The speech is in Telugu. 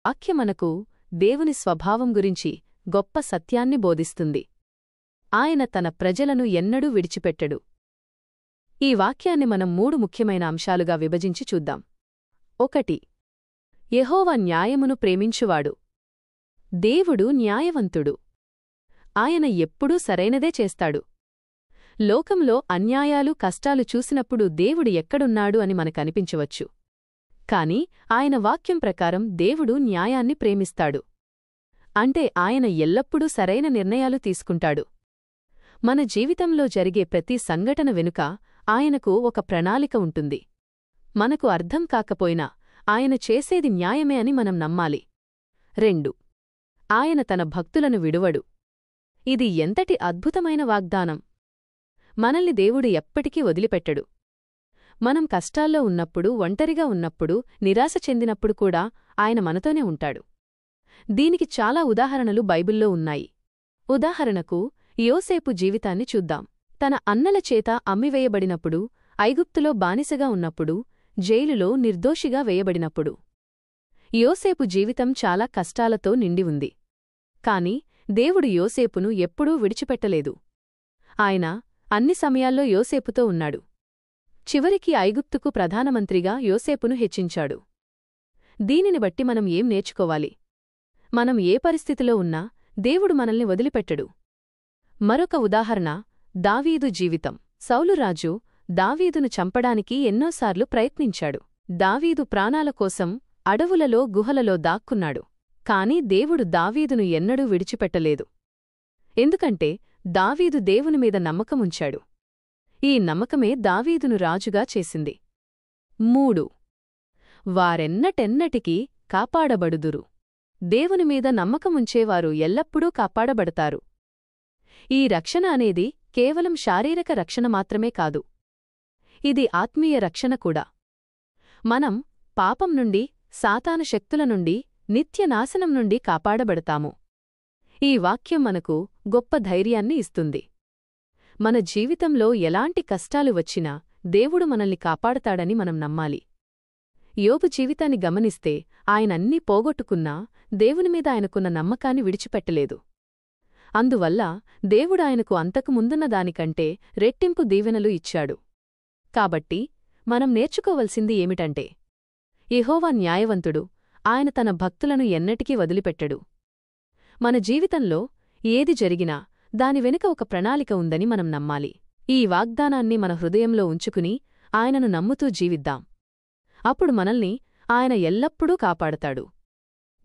వాక్యమనకు దేవుని స్వభావం గురించి గొప్ప సత్యాన్ని బోధిస్తుంది. ఆయన తన ప్రజలను ఎన్నడూ విడిచిపెట్టడు. ఈ వాక్యాన్ని మనం 3 ముఖ్యమైన అంశాలుగా విభజించి చూద్దాం. 1. యెహోవా న్యాయమును ప్రేమించువాడు. దేవుడు న్యాయవంతుడు. ఆయన ఎప్పుడూ సరైనదే చేస్తాడు. లోకంలో అన్యాయాలు కష్టాలు చూసినప్పుడు దేవుడు ఎక్కడున్నాడు అని మనకనిపించవచ్చు. కాని ఆయన వాక్యం ప్రకారం దేవుడు న్యాయాన్ని ప్రేమిస్తాడు. అంటే ఆయన ఎల్లప్పుడూ సరైన నిర్ణయాలు తీసుకుంటాడు. మన జీవితంలో జరిగే ప్రతి సంఘటన వెనుక ఆయనకు ఒక ప్రణాళిక ఉంటుంది. మనకు అర్థం కాకపోయినా ఆయన చేసేది న్యాయమే అని మనం నమ్మాలి. 2. ఆయన తన భక్తులను విడువడు. ఇది ఎంతటి అద్భుతమైన వాగ్దానం! మనల్ని దేవుడు ఎప్పటికీ వదిలిపెట్టడు. మనం కష్టాల్లో ఉన్నప్పుడు, ఒంటరిగా ఉన్నప్పుడు, నిరాశ చెందినప్పుడు కూడా ఆయన మనతోనే ఉంటాడు. దీనికి చాలా ఉదాహరణలు బైబిల్లో ఉన్నాయి. ఉదాహరణకు యోసేపు జీవితాన్ని చూద్దాం. తన అన్నల చేత అమ్మివేయబడినప్పుడు, ఐగుప్తులో బానిసగా ఉన్నప్పుడు, జైలులో నిర్దోషిగా వేయబడినప్పుడు. యోసేపు జీవితం చాలా కష్టాలతో నిండి ఉంది. కాని దేవుడు యోసేపును ఎప్పుడూ విడిచిపెట్టలేదు. ఆయన అన్ని సమయాల్లో యోసేపుతో ఉన్నాడు. చివరికి ఐగుప్తుకు ప్రధానమంత్రిగా యోసేపును హెచ్చించాడు. దీనిని బట్టి మనం ఏం నేర్చుకోవాలి? మనం ఏ పరిస్థితిలో ఉన్నా దేవుడు మనల్ని వదిలిపెట్టడు. మరొక ఉదాహరణ దావీదు జీవితం. సౌలు రాజు దావీదును చంపడానికి ఎన్నోసార్లు ప్రయత్నించాడు. దావీదు ప్రాణాల కోసం అడవులలో గుహలలో దాక్కున్నాడు. కాని దేవుడు దావీదును ఎన్నడూ విడిచిపెట్టలేదు. ఎందుకంటే దావీదు దేవునిమీద నమ్మకముంచాడు. ఈ నమ్మకమే దావీదును రాజుగా చేసింది. 3. వారెన్నటెన్నటికీ కాపాడబడుదురు. దేవునిమీద నమ్మకముంచేవారు ఎల్లప్పుడూ కాపాడబడతారు. ఈ రక్షణ అనేది కేవలం శారీరక రక్షణ మాత్రమే కాదు. ఇది ఆత్మీయ రక్షణ కూడా. మనం పాపం నుండి, సాతాను శక్తుల నుండి, నిత్యనాశనం నుండి కాపాడబడతాము. ఈ వాక్యం మనకు గొప్ప ధైర్యాన్ని ఇస్తుంది. మన జీవితంలో ఎలాంటి కష్టాలు వచ్చినా దేవుడు మనల్ని కాపాడతాడని మనం నమ్మాలి. యోబు జీవితాన్ని గమనిస్తే ఆయనన్నీ పోగొట్టుకున్నా దేవునిమీద ఆయనకున్న నమ్మకాన్ని విడిచిపెట్టలేదు. అందువల్ల దేవుడాయనకు అంతకు ముందున్న దానికంటే రెట్టింపు దీవెనలు ఇచ్చాడు. కాబట్టి మనం నేర్చుకోవలసింది ఏమిటంటే, యెహోవా న్యాయవంతుడు. ఆయన తన భక్తులను ఎన్నటికీ వదిలిపెట్టడు. మన జీవితంలో ఏది జరిగినా దాని వెనుక ఒక ప్రణాళిక ఉందని మనం నమ్మాలి. ఈ వాగ్దానాన్ని మన హృదయంలో ఉంచుకుని ఆయనను నమ్ముతూ జీవిద్దాం. అప్పుడు మనల్ని ఆయన ఎల్లప్పుడూ కాపాడతాడు.